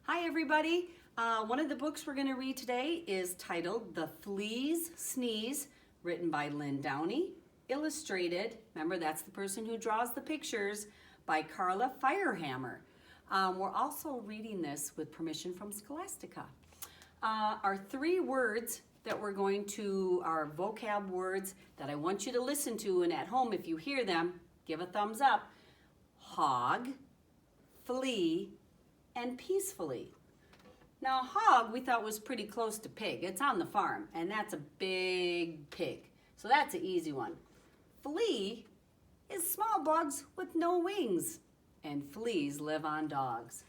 Hi everybody. One of the books we're going to read today is titled The Flea's Sneeze, written by Lynn Downey, illustrated, remember that's the person who draws the pictures, by Carla Firehammer. We're also reading this with permission from Scholastica. Our three words that we're going to, our vocab words that I want you to listen to, and at home if you hear them, give a thumbs up: hog, flea, and peacefully. Now hog we thought was pretty close to pig. It's on the farm, and that's a big pig. So that's an easy one. Flea is small bugs with no wings, and fleas live on dogs.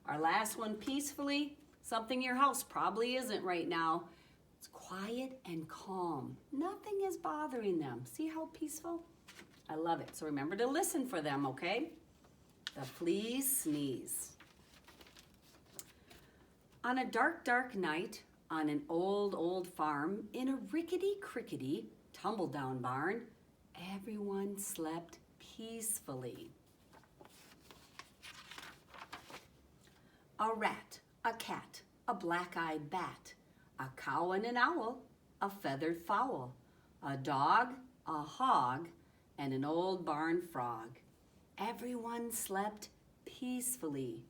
Our last one, peacefully, something your house probably isn't right now. It's quiet and calm. Nothing is bothering them. See how peaceful? I love it. So remember to listen for them, okay? The flea's sneeze. On a dark, dark night, on an old, old farm, in a rickety-crickety, tumble-down barn, everyone slept peacefully. A rat, a cat, a black-eyed bat, a cow and an owl, a feathered fowl, a dog, a hog, and an old barn frog. Everyone slept peacefully,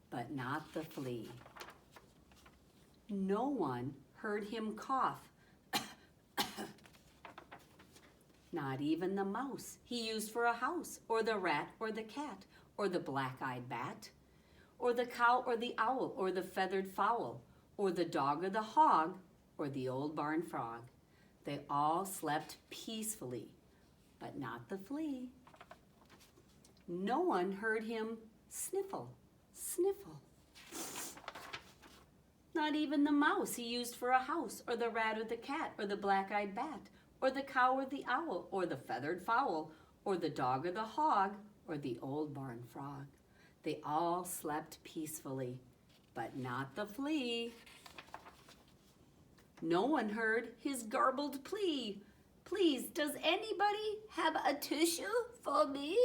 but not the flea. No one heard him cough. Not even the mouse he used for a house, or the rat or the cat, or the black-eyed bat, or the cow or the owl, or the feathered fowl, or the dog or the hog, or the old barn frog. They all slept peacefully, but not the flea. No one heard him sniffle, sniffle. Not even the mouse he used for a house, or the rat or the cat, or the black-eyed bat, or the cow or the owl, or the feathered fowl, or the dog or the hog, or the old barn frog. They all slept peacefully, but not the flea. No one heard his garbled plea. Please, does anybody have a tissue for me?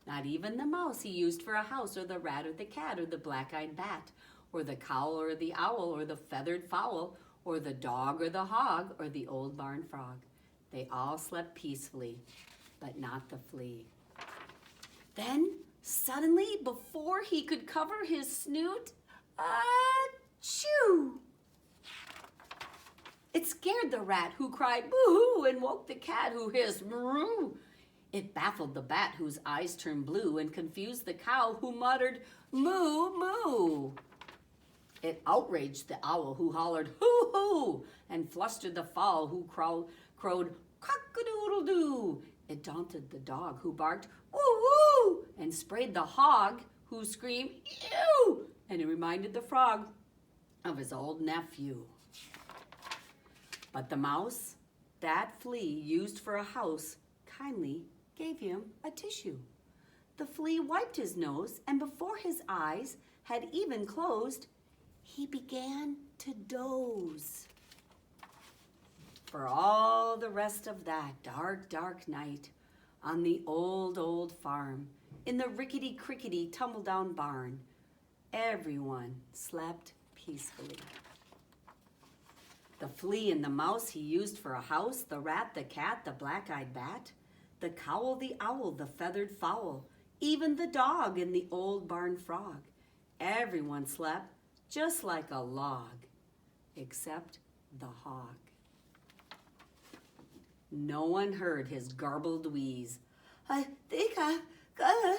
Not even the mouse he used for a house, or the rat or the cat, or the black-eyed bat, or the cow or the owl, or the feathered fowl, or the dog or the hog, or the old barn frog. They all slept peacefully, but not the flea. Then, suddenly, before he could cover his snoot, achoo! It scared the rat, who cried boo-hoo, and woke the cat, who hissed moo. It baffled the bat, whose eyes turned blue, and confused the cow, who muttered moo, moo. It outraged the owl, who hollered hoo-hoo, and flustered the fowl, who crowed cock-a-doodle-doo. It daunted the dog, who barked woo-woo, and sprayed the hog, who screamed ew, and it reminded the frog of his old nephew. But the mouse, that flea used for a house, kindly gave him a tissue. The flea wiped his nose, and before his eyes had even closed, he began to doze. For all the rest of that dark, dark night, on the old, old farm, in the rickety-crickety, tumble-down barn, everyone slept peacefully. The flea and the mouse he used for a house, the rat, the cat, the black-eyed bat, the cow, the owl, the feathered fowl, even the dog and the old barn frog. Everyone slept just like a log, except the hog. No one heard his garbled wheeze. I think I'm gonna